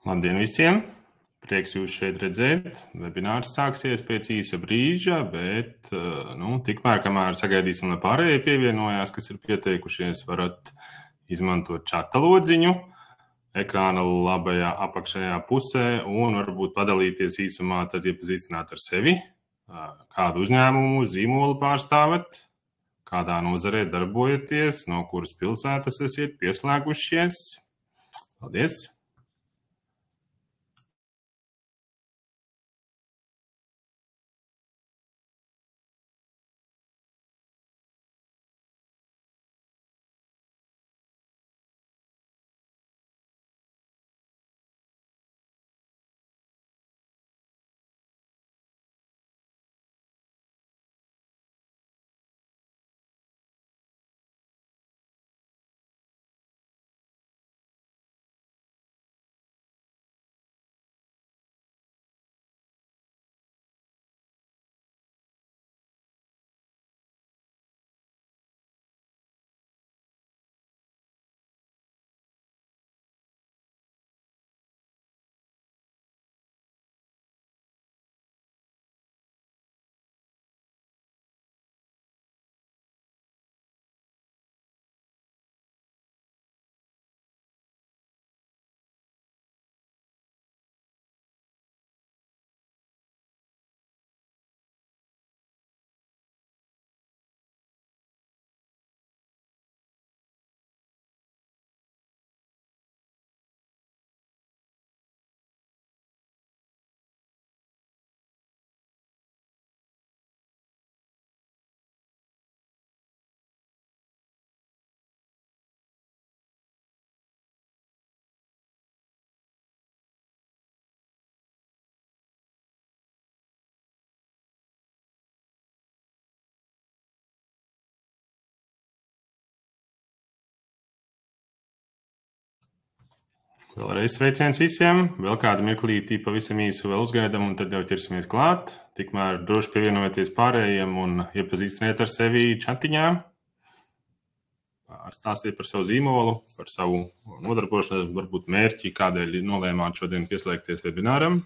Labdien visiem! Prieks jūs šeit redzēt. Webinārs sāksies pēc īsa brīža, bet tikmēr, kamēr sagaidīsim, lai pārējie pievienojās, kas ir pieteikušies, varat izmantot čata lodziņu ekrāna labajā apakšējā pusē un varbūt padalīties īsumā, tad iepazīstināt ar sevi, kādu uzņēmumu, zīmolu pārstāvat, kādā nozarē darbojaties, no kuras pilsētas esiet pieslēgušies. Paldies! Vēlreiz sveiciens visiem. Vēl kādu mirklīti pavisam īsu vēl uzgaidam un tad jau ķersimies klāt. Tikmēr droši pievienojieties pārējiem un iepazīstiniet ar sevi čatiņā. Stāstiet par savu zīmolu, par savu nodarbošanos, varbūt mērķi, kādēļ nolēmāt šodien pieslēgties webināram.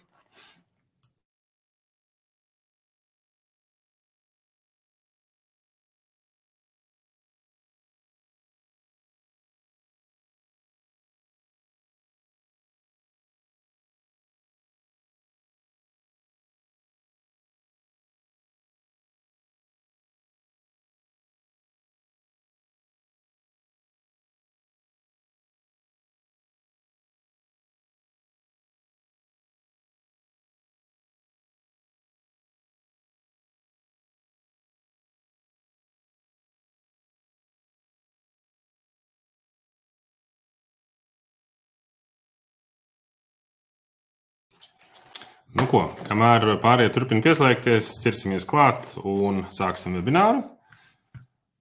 Nu ko, kamēr pārējie turpina pieslēgties, ķersimies klāt un sāksim webināru.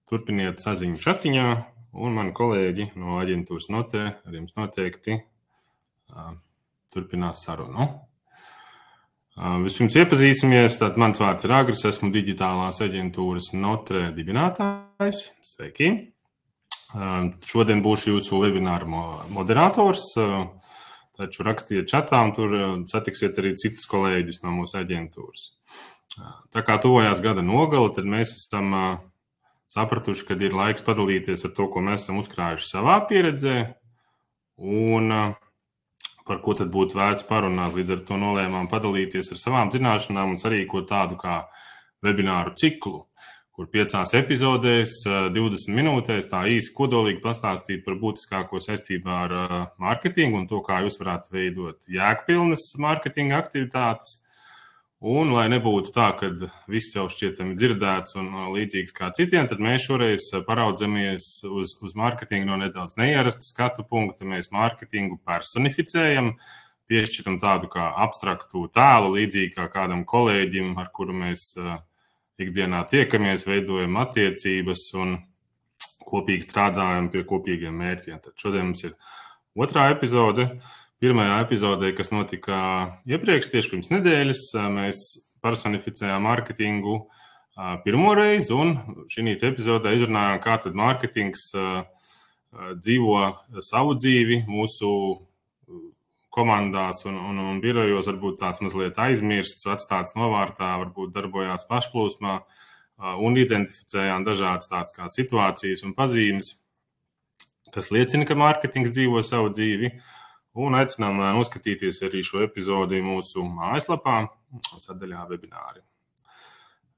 Turpiniet saziņu čatiņā un mani kolēģi no aģentūras Notē ar jums noteikti turpinās sarunu. Vispirms iepazīsimies, tad mans vārds ir Agris, esmu digitālās aģentūras Notē dibinātājs. Sveiki! Šodien būšu jūsu webināra moderators. Taču rakstiet čatā un tur satiksiet arī citus kolēģus no mūsu aģentūras. Tā kā tuvojās gada nogale, tad mēs esam sapratuši, ka ir laiks padalīties ar to, ko mēs esam uzkrājuši savā pieredzē un par ko tad būtu vērts parunāt. Līdz ar to nolēmām padalīties ar savām zināšanām un sarīkot tādu kā webināru ciklu, kur 5 epizodēs, 20 minūtēs tā īsi kodolīgi pastāstīt par būtiskāko saistībā ar mārketingu un to, kā jūs varētu veidot jēgpilnas mārketinga aktivitātes. Un, lai nebūtu tā, ka viss jau šķietami dzirdēts un līdzīgs kā citiem, tad mēs šoreiz paraudzamies uz mārketingu no nedaudz neierasta skatu punkta. Mēs mārketingu personificējam, piešķiram tādu kā abstraktu tēlu, līdzīgi kā kādam kolēģim, ar kuru mēs ikdienā tiekamies, veidojam attiecības un kopīgi strādājam pie kopīgiem mērķiem. Tad šodien mums ir 2. epizode. Pirmajā epizodē, kas notika iepriekš, tieši pirms nedēļas, mēs personificējām mārketingu pirmo reizi, un šī epizodē izrunājām, kā tad mārketings dzīvo savu dzīvi mūsu komandās un birojos varbūt tāds mazliet aizmirsts, atstāts novārtā, varbūt darbojās pašplūsmā un identificējām dažādas tādas kā situācijas un pazīmes, kas liecina, ka mārketings dzīvo savu dzīvi, un aicinām noskatīties arī šo epizodi mūsu mājaslapā, sadaļā webināri.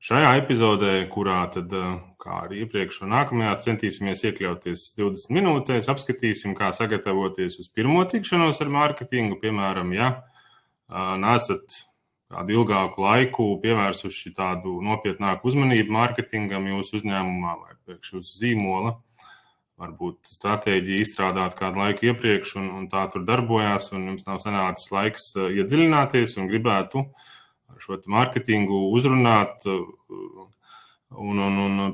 Šajā epizodē, kurā tad, kā arī iepriekš un nākamajās, centīsimies iekļauties 20 minūtēs, apskatīsim, kā sagatavoties uz pirmo tikšanos ar mārketingu. Piemēram, ja nesat kādu ilgāku laiku pievērsuši tādu nopietnāku uzmanību mārketingam jūsu uzņēmumā vai priekš jūsu zīmola, varbūt stratēģiju izstrādāt kādu laiku iepriekš un tā tur darbojās, un jums nav sanācis laiks iedziļināties un gribētu šo mārketingu uzrunāt un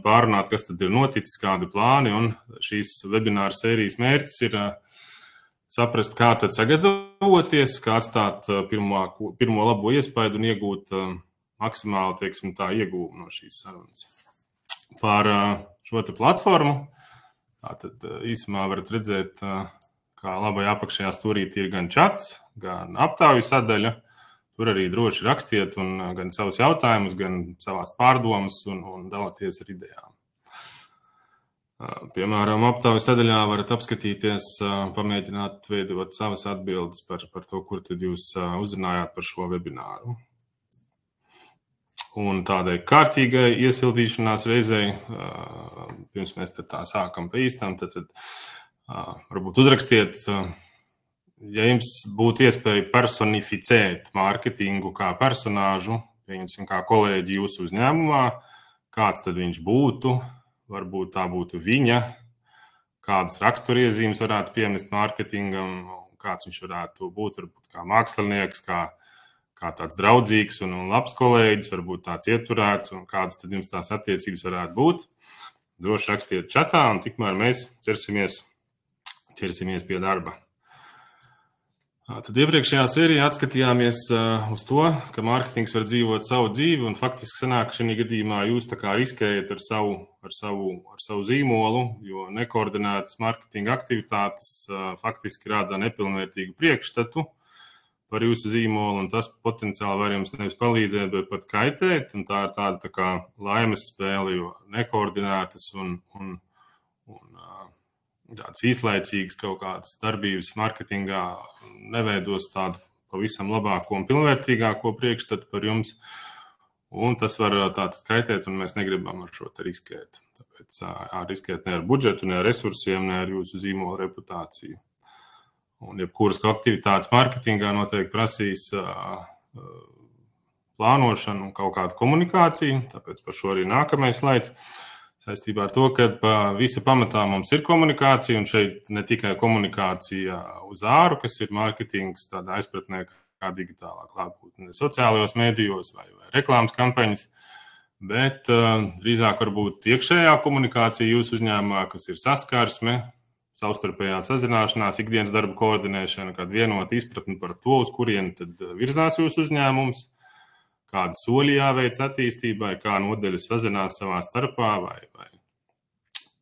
pārunāt, kas tad ir noticis, kādi plāni, un šīs webināra sērijas mērķis ir saprast, kā tad sagatavoties, kā atstāt pirmo labo iespaidu un iegūt maksimāli, teiksim tā, iegūmu no šīs sarunas. Par šo te platformu, tātad īsumā varat redzēt, kā labajā apakšējā stūrītī ir gan čats, gan aptauju sadaļa. Tur arī droši rakstiet un gan savus jautājumus, gan savās pārdomas un dalāties ar idejām. Piemēram, aptaujas sadaļā varat apskatīties, pamēģināt veidot savas atbildes par to, kur tad jūs uzzinājāt par šo webināru. Un tādai kārtīgai iesildīšanās reizei, pirms mēs tad tā sākam pa īstam, tad varbūt uzrakstiet, ja jums būtu iespēja personificēt mārketingu kā personāžu, pieņemsim kā kolēģi jūsu uzņēmumā, kāds tad viņš būtu, varbūt tā būtu viņa, kādas raksturiezīmes varētu piemest mārketingam, kāds viņš varētu būt, varbūt kā mākslinieks, kā tāds draudzīgs un labs kolēģis, varbūt tāds ieturēts un kādas tad jums tās attiecības varētu būt. Droši rakstiet čatā un tikmēr mēs ķersimies pie darba. Tad iepriekšējā sērijā atskatījāmies uz to, ka mārketings var dzīvot savu dzīvi un faktiski sanāk, ka šajā gadījumā jūs tā kā riskējat ar savu zīmolu, jo nekoordinētas mārketinga aktivitātes faktiski rāda nepilnvērtīgu priekšstatu par jūsu zīmolu, un tas potenciāli var jums nevis palīdzēt, bet pat kaitēt, un tā ir tāda tā kā laimes spēle, jo nekoordinētas un tāds īslaicīgs kaut kādas darbības mārketingā neveidos tādu pavisam labāko un pilnvērtīgāko priekšstatu par jums, un tas var tātad kaitēt, un mēs negribam ar šo te riskēt. Tāpēc riskēt ne ar budžetu, ne ar resursiem, ne ar jūsu zīmola reputāciju. Un jebkuras aktivitātes mārketingā noteikti prasīs plānošanu un kaut kādu komunikāciju, tāpēc par šo arī nākamais slaids. Saistībā ar to, ka visa pamatā mums ir komunikācija, un šeit ne tikai komunikācija uz āru, kas ir mārketings tādā aizpratnē kā digitālā klātbūtne sociālajos mēdījos vai reklāmas kampaņas, bet drīzāk varbūt iekšējā komunikācija jūsu uzņēmumā, kas ir saskarsme, savstarpējā sazināšanās, ikdienas darba koordinēšana, kāda vienota izpratne par to, uz kurieni tad virzās jūsu uzņēmums, kādi soļi jāveic attīstībai, kā nodeļas sazinās savā starpā,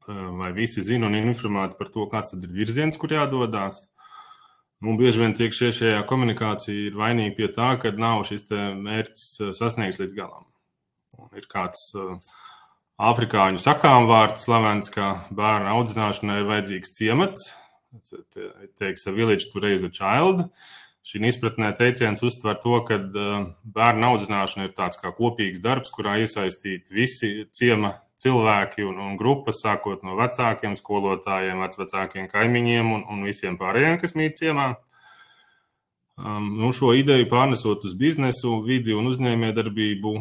vai visi zina un informēti par to, kāds tad ir virziens, kur jādodās. Bieži vien tiek šajā komunikācija ir vainīga pie tā, ka nav šis mērķis sasniegts līdz galam. Un ir kāds afrikāņu sakām vārds slavens, ka bērna audzināšanai ir vajadzīgs ciemats, teiks a village to raise a child. Šī izpratnē teiciens uztver to, ka bērnu audzināšana ir tāds kā kopīgs darbs, kurā iesaistīti visi ciema cilvēki un grupas, sākot no vecākiem, skolotājiem, vecvecākiem kaimiņiem un visiem pārējiem, kas mīt ciemā. Šo ideju pārnesot uz biznesu, vidi un uzņēmējdarbību,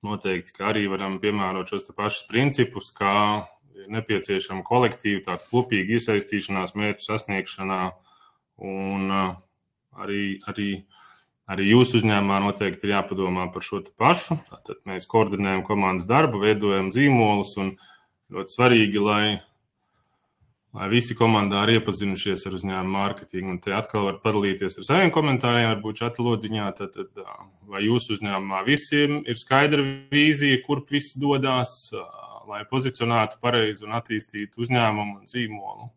noteikti, ka arī varam piemērot šos pašus principus, kā ir nepieciešama kolektīva, tāda kopīga iesaistīšanās mērķu sasniegšanā un arī jūsu uzņēmumā noteikti ir jāpadomā par šo pašu. Tātad mēs koordinējam komandas darbu, veidojam zīmolus un ļoti svarīgi, lai visi komandā ir iepazinušies ar uzņēmumu mārketingu. Un te atkal var padalīties ar saviem komentāriem, varbūt čata lodziņā, vai jūsu uzņēmumā visiem ir skaidra vīzija, kurp visi dodās, lai pozicionētu pareizi un attīstītu uzņēmumu un zīmolu.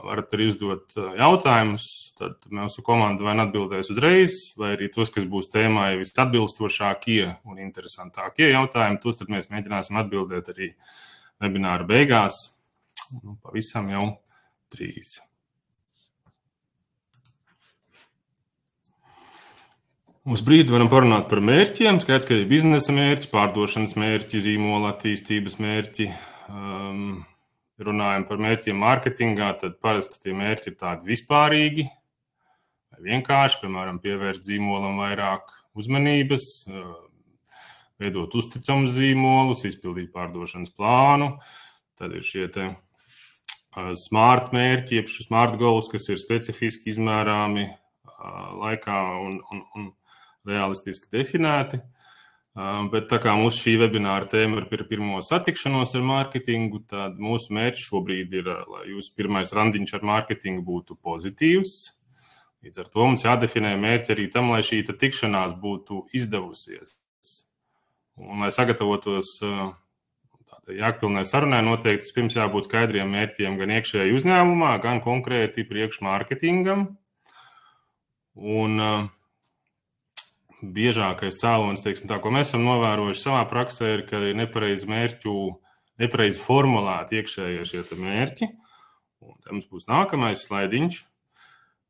varat arī uzdot jautājumus, tad mūsu komanda vai atbildēs uzreiz, vai arī tos, kas būs tēmai visatbilstošākie un interesantākie jautājumi, tos tad mēs mēģināsim atbildēt arī webināra beigās. Pavisam jau 3. Uz brīdi varam parunāt par mērķiem. Skaidrs, ka ir biznesa mērķi, pārdošanas mērķi, zīmola attīstības mērķi. Runājam par mērķiem mārketingā, tad parasti tie mērķi ir tādi vispārīgi, vai vienkārši, piemēram, pievērst zīmolam vairāk uzmanības, veidot uzticamus zīmolus, izpildīt pārdošanas plānu. Tad ir šie te smart mērķi, jeb smart goals, kas ir specifiski izmērāmi laikā un realistiski definēti. Bet tā kā mūsu šī webināra tēma ir par pirmo satikšanos ar mārketingu, tad mūsu mērķis šobrīd ir, lai jūsu pirmais randiņš ar mārketingu būtu pozitīvs. Līdz ar to mums jādefinē mērķi arī tam, lai šī tikšanās būtu izdevusies. Un, lai sagatavotos jākpilnai sarunai, noteikti pirms jābūt skaidriem mērķiem gan iekšēji uzņēmumā, gan konkrēti priekš mārketingam. Un biežākais cēlonis, teiksim tā, ko mēs esam novērojuši savā praksē, ir, ka ir nepareizi formulēti iekšējie šie mērķi. Un te mums būs nākamais slaidiņš,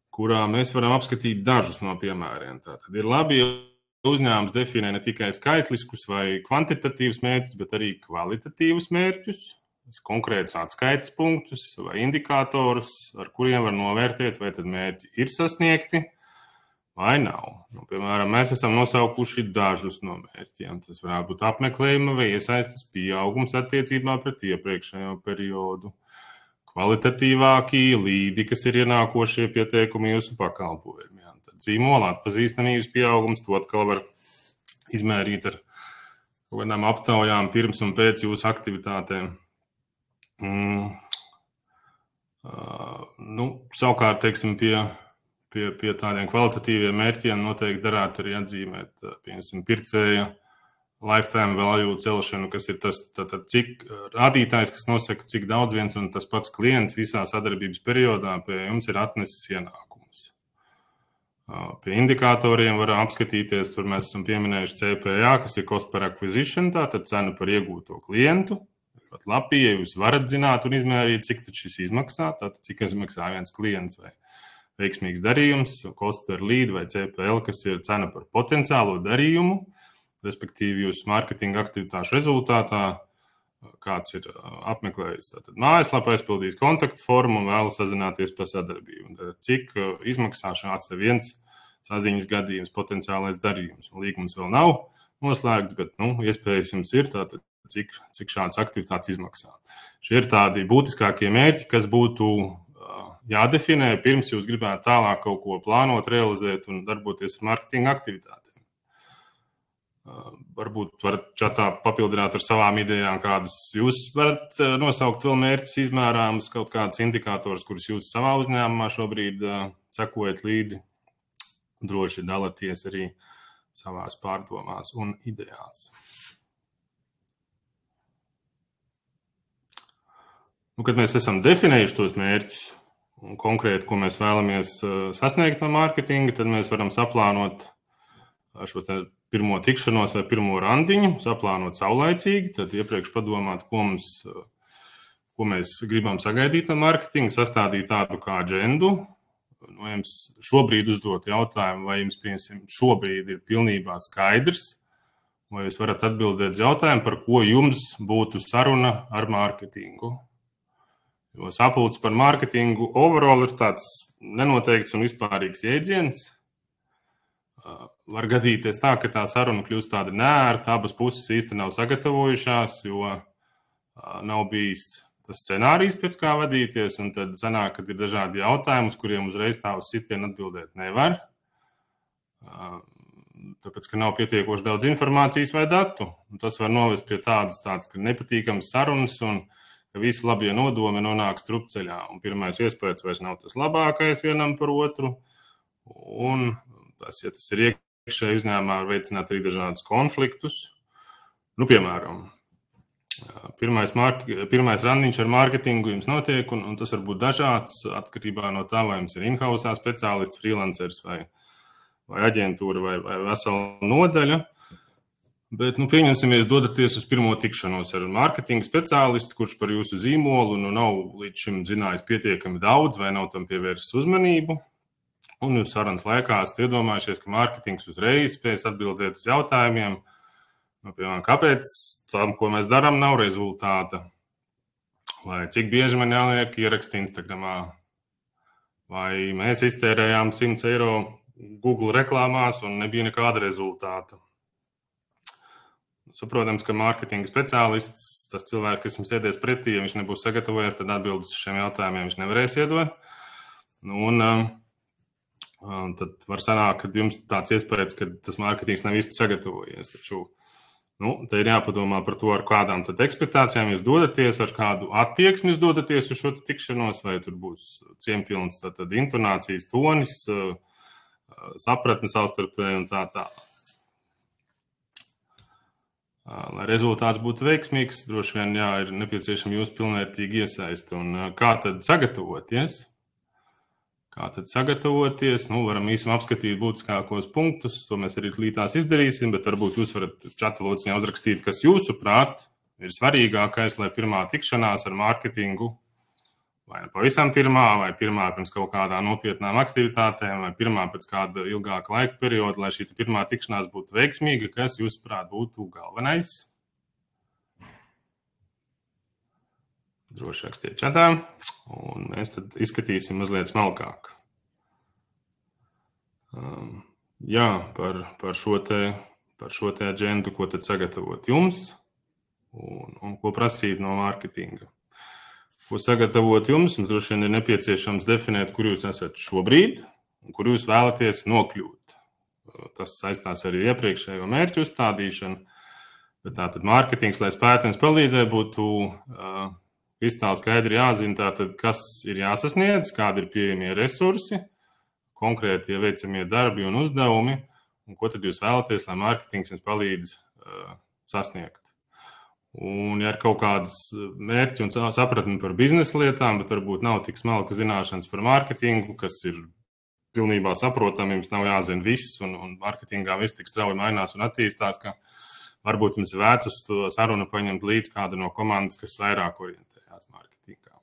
kurā mēs varam apskatīt dažus no piemēriem. Tātad ir labi, ja uzņēmums definē ne tikai skaitliskus vai kvantitatīvus mērķus, bet arī kvalitatīvus mērķus, konkrētus atskaites punktus vai indikātorus, ar kuriem var novērtēt, vai tad mērķi ir sasniegti vai nav. Piemēram, mēs esam nosaukuši dažus no mērķiem. Tas varētu būt apmeklējuma vai iesaistes pieaugums attiecībā pret iepriekšējo periodu. Kvalitatīvākie līdi, kas ir ienākošie pieteikumi jūsu pakalpojumiem. Tad zīmola atpazīstamības pieaugums, to atkal var izmērīt ar kaut kādām aptaujām pirms un pēc jūsu aktivitātēm. Savukārt, teiksim, pie tādiem kvalitatīviem mērķiem noteikti darētu arī atzīmēt, piemēram, pircēja lifetime value celšanu, kas ir tas cik rādītājs, kas nosaka, cik daudz viens un tas pats klients visā sadarbības periodā pie jums ir atnesis ienākumus. Pie indikatoriem var apskatīties, tur mēs esam pieminējuši CPA, kas ir cost per acquisition, tātad cena par iegūto klientu. Ļoti labi, ja jūs varat zināt un izmērīt, cik tad šis izmaksā, tātad cik izmaksā viens klients vai veiksmīgs darījums, cost per lead vai CPL, kas ir cena par potenciālo darījumu, respektīvi jūsu mārketinga aktivitāšu rezultātā, kāds ir apmeklējis mājaslapā, aizpildījis kontaktu formu un vēlas sazināties par sadarbību. Cik izmaksā šāds viens saziņas gadījums, potenciālais darījums. Līgums vēl nav noslēgts, bet iespējas jums ir, tātad cik šādas aktivitātes izmaksā. Šie ir tādi būtiskākie mērķi, kas būtu jādefinē, pirms jūs gribētu tālāk kaut ko plānot, realizēt un darboties ar mārketinga aktivitātēm. Varbūt varat čatā papildināt ar savām idejām, kādas jūs varat nosaukt vēl mērķus izmērāmus, kaut kādus indikātorus, kurus jūs savā uzņēmumā šobrīd sekojat līdzi. Droši dalaties arī savās pārdomās un idejās. Kad mēs esam definējuši tos mērķus, un konkrēti, ko mēs vēlamies sasniegt no mārketinga, tad mēs varam saplānot šo pirmo tikšanos vai pirmo randiņu, saplānot saulaicīgi, tad iepriekš padomāt, ko mēs gribam sagaidīt no mārketinga, sastādīt tādu kā agendu. No jums šobrīd uzdot jautājumu, vai jums, piemēram, šobrīd ir pilnībā skaidrs, vai jūs varat atbildēt jautājumu, par ko jums būtu saruna ar mārketingu. Jo sapulcs par mārketingu overall ir tāds nenoteikts un vispārīgs jēdziens. Var gadīties tā, ka tā saruna kļūst tāda neērta, abas puses īsti nav sagatavojušās, jo nav bijis tas scenārijs, pēc kā vadīties, un tad sanāk, kad ir dažādi jautājumi, uz kuriem uzreiz tā uz sitienu atbildēt nevar. Tāpēc, ka nav pietiekoši daudz informācijas vai datu. Un tas var novest pie tādas ka nepatīkamas sarunas un ka visi labie nodomi nonāk strupceļā. Un pirmais iespējas vairs nav tas labākais vienam par otru. Un tas ir iekšēji uzņēmumā, var veicināt arī dažādus konfliktus. Piemēram, Pirmais randiņš ar mārketingu jums notiek, un tas var būt dažāds atkarībā no tā, vai jums ir in-house speciālists, freelancers vai aģentūra vai vesela nodaļa. Bet, pieņemsim, jūs dodaties uz pirmo tikšanos ar mārketinga speciālistu, kurš par jūsu zīmolu nav līdz šim zinājis pietiekami daudz vai nav tam pievērsis uzmanību. Un jūs sarunas laikā esat iedomājušies, ka mārketings uzreiz spēs atbildēt uz jautājumiem, piemēram, kāpēc tam, ko mēs darām, nav rezultāta, vai cik bieži man jāliek ieraksti Instagramā, vai mēs iztērējām 100 eiro Google reklāmās un nebija nekāda rezultāta. Saprotams, ka mārketinga speciālists, tas cilvēks, kas jums sēdēs pretī, ja viņš nebūs sagatavojies, tad atbildes uz šiem jautājumiem viņš nevarēs iedot. Tad var sanākt, ka jums tāds iespējas, ka tas mārketings nav īsti sagatavojies. Taču te ir jāpadomā par to, ar kādām tad ekspektācijām jūs dodaties, ar kādu attieksmi jūs dodaties uz šo tikšanos, vai tur būs cieņpilns tad intonācijas tonis, sapratne savstarpēji un tā. Lai rezultāts būtu veiksmīgs, droši vien ir nepieciešama jūsu pilnvērtīga iesaiste. Un kā tad sagatavoties? Varam īsumā apskatīt būtiskākos punktus, to mēs arī līdās izdarīsim, bet varbūt jūs varat čata lociņā uzrakstīt, kas jūsuprāt ir svarīgākais, lai pirmā tikšanās ar mārketingu, vai pavisam pirmā, vai pirmā pirms kaut kādām nopietnām aktivitātēm, vai pirmā pēc kāda ilgāka laika perioda, lai šī pirmā tikšanās būtu veiksmīga, kas jūsuprāt būtu galvenais? Droši rakstiet čatā, un mēs tad izskatīsim mazliet smalkāk. Par šo te aģendu, ko tad sagatavot jums, un ko prasīt no mārketinga. Ko sagatavot jums droši vien ir nepieciešams definēt, kur jūs esat šobrīd, un kur jūs vēlaties nokļūt. Tas saistās arī iepriekšējo mērķu uzstādīšanu, bet tātad mārketings, lai spētu jums palīdzēt, būtu kristāli skaidri jāzina, tātad, kas ir jāsasniedz, kādi ir pieejamie resursi, konkrēti veicamie darbi un uzdevumi, un ko tad jūs vēlaties, lai mārketings jums palīdz sasniegt. Un, ja ir kaut kādas mērķi un sapratni par biznesa lietām, bet varbūt nav tik smalka zināšanas par mārketingu, kas ir pilnībā saprotami, jums nav jāzina viss, un mārketingā viss tik strauji mainās un attīstās, ka varbūt jums ir vērts uz to sarunu paņemt līdz kādu no komandas, kas vairāk orientējās mārketingā.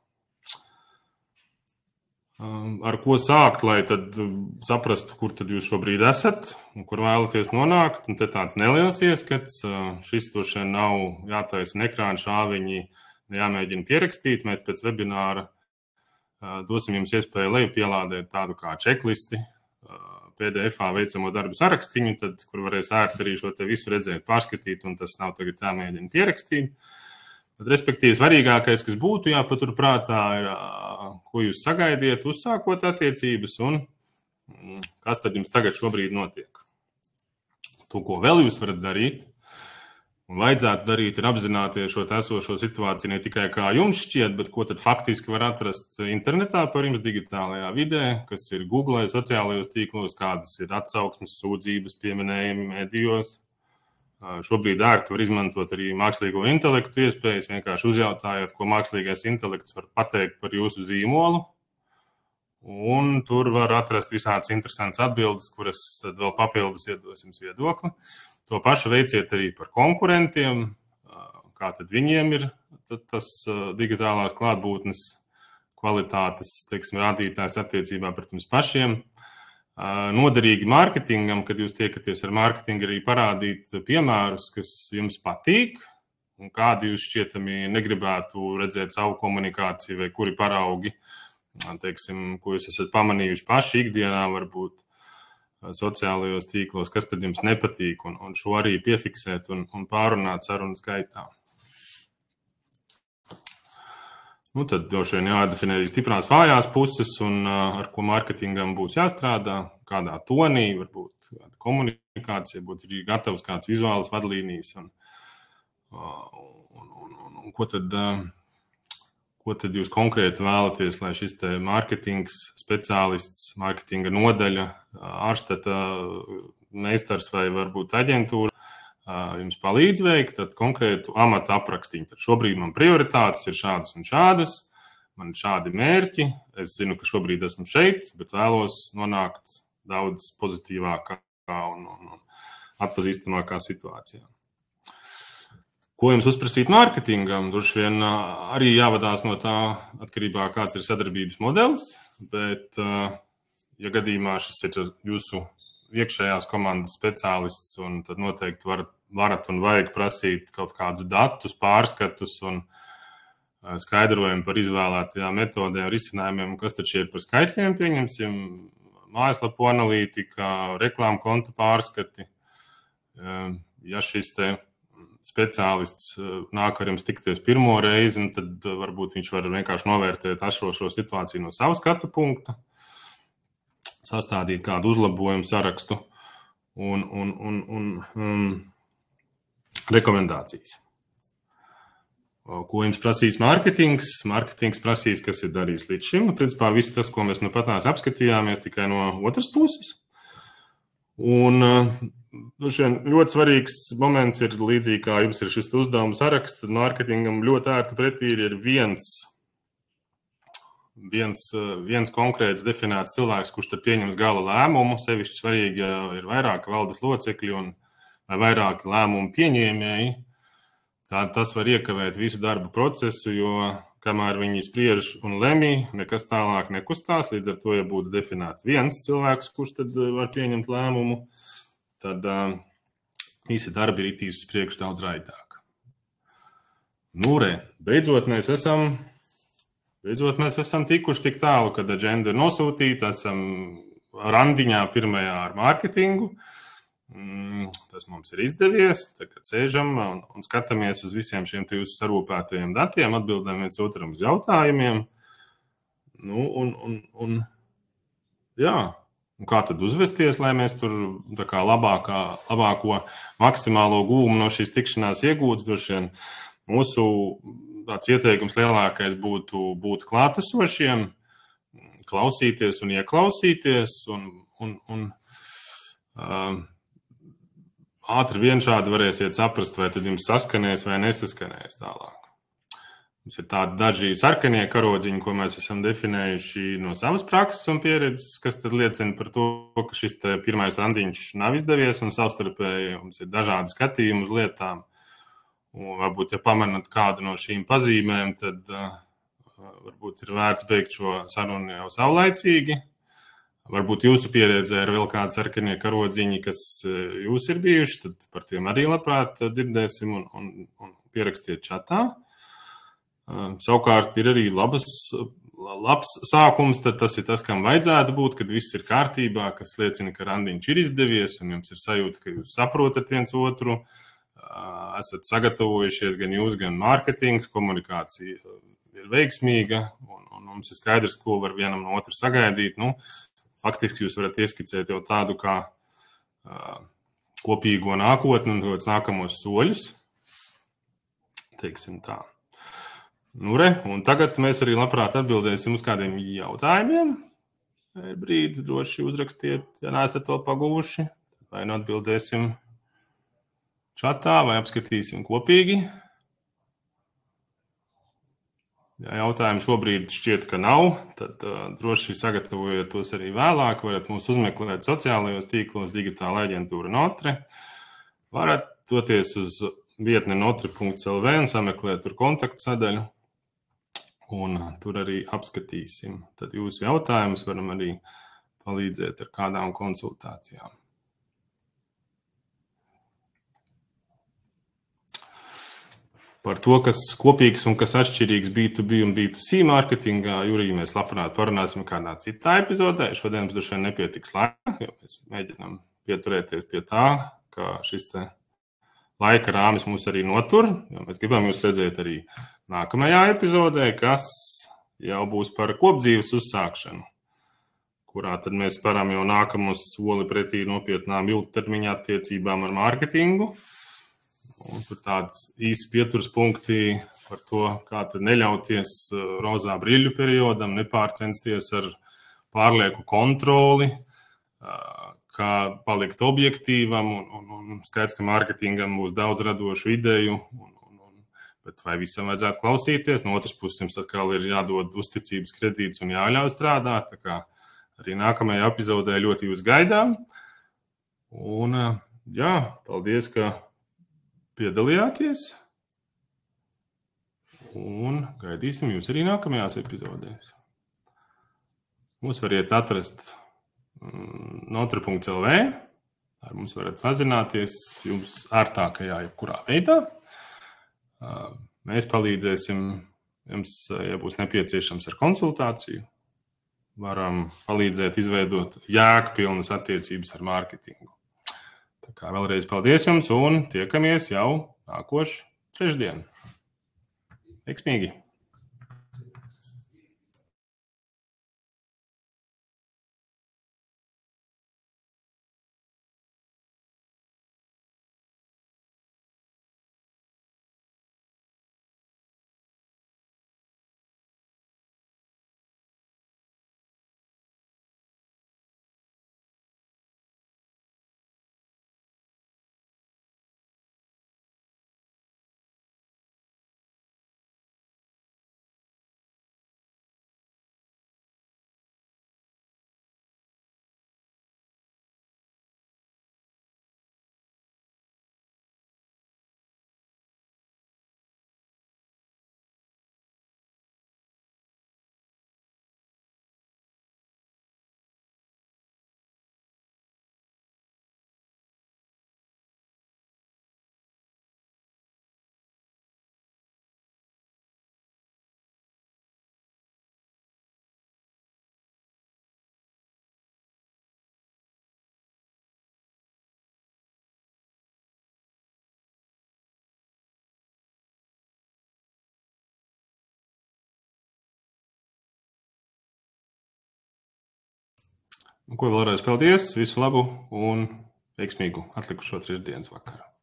Ar ko sākt, lai tad saprastu, kur tad jūs šobrīd esat un kur vēlaties nonākt? Un te tāds neliels ieskats, šis droši vien nav jātaisa ekrāna šāviņi, jāmēģina pierakstīt. Mēs pēc webināra dosim jums iespēju leju pielādēt tādu kā čeklisti, PDF-ā veicamo darbu sarakstiņu, tad, kur varēs ērti arī šo te visu redzēt, pārskatīt, un tas nav tagad jāmēģina pierakstīt. Tad, respektīvi, svarīgākais, kas būtu jāpatur prātā, ir, ko jūs sagaidiet, uzsākot attiecības, un kas tad jums tagad šobrīd notiek. To, ko vēl jūs varat darīt, un vajadzētu darīt, ir apzināties šo esošo situāciju ne tikai kā jums šķiet, bet ko tad faktiski var atrast internetā par jums digitālajā vidē, kas ir Google, sociālajos tīklos, kādas ir atsauksmes, sūdzības, pieminējumi medijos. Šobrīd ērti var izmantot arī mākslīgo intelektu iespējas, vienkārši uzjautājot, ko mākslīgais intelekts var pateikt par jūsu zīmolu. Un tur var atrast visādas interesantas atbildes, kuras tad vēl papildus iedos jums viedokli. To pašu veiciet arī par konkurentiem, kā tad viņiem ir tas digitālās klātbūtnes kvalitātes, rādītājs attiecībā pret jums pašiem. Noderīgi mārketingam, kad jūs tiekaties ar mārketingu, arī parādīt piemērus, kas jums patīk, un kādi jūs šķietami negribētu redzēt savu komunikāciju, vai kuri paraugi, ko jūs esat pamanījuši paši ikdienā, varbūt sociālajos tīklos, kas tad jums nepatīk, un šo arī piefiksēt un pārunāt sarunu skaitā. Tad droši vien jādefinē stiprās vājās puses, un ar ko mārketingam būs jāstrādā, kādā tonī, varbūt komunikācija, būtu arī gatavs kāds vizuāls vadlīnijas, un ko tad jūs konkrēti vēlaties, lai šis te mārketings speciālists, mārketinga nodaļa, ārštata meistars vai varbūt aģentūra jums palīdz veikt tad konkrētu amata aprakstīnu. Tad šobrīd man prioritātes ir šādas un šādas, man ir šādi mērķi, es zinu, ka šobrīd esmu šeit, bet vēlos nonākt daudz pozitīvākā un atpazīstamākā situācijā. Ko jums uzprasīt mārketingam? Droši vien arī jāvadās no tā atkarībā, kāds ir sadarbības modelis, bet, ja gadījumā šis ir jūsu iekšējās komandas speciālists, un tad noteikti varat un vajag prasīt kaut kādus datus, pārskatus un skaidrojumu par izvēlētajām metodēm, risinājumiem, kas tad šie ir par skaitļiem, pieņemsim, mājaslapu analītika, reklāmu konta pārskati. Ja šis te speciālists nāk ar jums tikties pirmo reizi, tad varbūt viņš var vienkārši novērtēt šo situāciju no savu skatu punkta, sastādīt kādu uzlabojumu sarakstu un rekomendācijas. Ko jums prasīs mārketings? Mārketings prasīs, kas ir darījis līdz šim. Principā viss tas, ko mēs nu patnās apskatījāmies, tikai no otras puses. Un ļoti svarīgs moments ir līdzīgi, kā jums ir šis uzdevuma saraksts, tad mārketingam ļoti ērti pretī ir viens konkrēts definēts cilvēks, kurš tad pieņems gala lēmumu. Sevišķi svarīgi, ja ir vairāki valdes locekļi vai vairāki lēmumu pieņēmēji. Tas var iekavēt visu darbu procesu, jo kamēr viņi spriež un lemj, nekas tālāk nekustās. Līdz ar to, ja būtu definēts viens cilvēks, kurš tad var pieņemt lēmumu, tad visi darbi ir itīs uz priekšu daudz raitāk. Beidzot mēs esam tikuši tik tālu, kad aģenda ir nosūtīta, esam randiņā pirmajā ar mārketingu. Tas mums ir izdevies, tagad sēžam un skatāmies uz visiem šiem jūsu sarūpētajiem datiem, atbildam viens otram uz jautājumiem. Un kā tad uzvesties, lai mēs tur tā kā labāko maksimālo gūmu no šīs tikšanās iegūtu? Droši vien mūsu tāds ieteikums lielākais būtu klātesošiem, klausīties un ieklausīties un ātri vien šādi varēsiet saprast, vai tad jums saskanēs vai nesaskanēs tālāk. Mums ir tādi daži sarkanie karodziņi, ko mēs esam definējuši no savas prakses un pieredzes, kas tad liecina par to, ka šis pirmais randiņš nav izdevies un savstarpēji mums ir dažādi skatījumi uz lietām. Un varbūt, ja pamanat kādu no šīm pazīmēm, tad varbūt ir vērts beigt šo sarunu jau saulaicīgi. Varbūt jūsu pieredzē ir vēl kādi sarkanie karodziņi, kas jūs ir bijuši, tad par tiem arī labprāt dzirdēsim un pierakstiet čatā. Savukārt ir arī labs sākums, tad tas ir tas, kam vajadzētu būt, kad viss ir kārtībā, kas liecina, ka randiņš ir izdevies un jums ir sajūta, ka jūs saprotat viens otru, esat sagatavojušies gan jūs, gan mārketings, komunikācija ir veiksmīga un mums ir skaidrs, ko var vienam no otru sagaidīt. Faktiski jūs varat ieskicēt jau tādu kā kopīgo nākotni un nākamos soļus. Teiksim tā. Un tagad mēs arī labprāt atbildēsim uz kādiem jautājumiem. Brīdis droši uzrakstiet, ja neesat vēl paguvuši. Vai nu atbildēsim čatā vai apskatīsim kopīgi. Ja jautājumu šobrīd šķiet, ka nav, tad droši sagatavojiet tos arī vēlāk. Varat mūs uzmeklēt sociālajos tīklos Digitāla aģentūra Notre. Varat doties uz vietni notre.lv un sameklēt tur kontaktu sadaļu. Un tur arī apskatīsim. Tad jūsu jautājumus varam arī palīdzēt ar kādām konsultācijām. Par to, kas kopīgs un kas atšķirīgs B2B un B2C mārketingā, Jurija, mēs labprāt parunāsim kādā citā epizodē. Šodien mums droši vien nepietiks laika, jo mēs mēģinām pieturēties pie tā, ka šis te laika rāmis mūs arī notur, jo mēs gribam jūs redzēt arī nākamajā epizodē, kas jau būs par kopdzīves uzsākšanu, kurā tad mēs param jau nākamo soli pretī nopietnām ilgtermiņa attiecībām ar mārketingu. Un tur tāds īsi pieturas punkti par to, kā tad neļauties rozā brīļu periodam, nepārcensties ar pārlieku kontroli, kā palikt objektīvam, un skaidrs, ka mārketingam būs daudz radošu ideju, bet vai visam vajadzētu klausīties? No otras puses, jums atkal ir jādod uzticības kredīts un jāļauj strādāt, tā kā arī nākamajā epizodē ļoti jūs gaidām. Un jā, paldies, ka piedalījāties, un gaidīsim jūs arī nākamajās epizodēs. Mūs variet atrast notre.lv, ar mums varat sazināties jums ārtākajā jebkurā veidā. Mēs palīdzēsim jums, ja būs nepieciešams ar konsultāciju, varam palīdzēt izveidot jēgpilnas attiecības ar mārketingu. Tā kā vēlreiz paldies jums un tiekamies jau nākošu trešdienu. Veiksmīgi! Ko vēlreiz paldies, visu labu un veiksmīgu atlikušo trešdienas vakaru.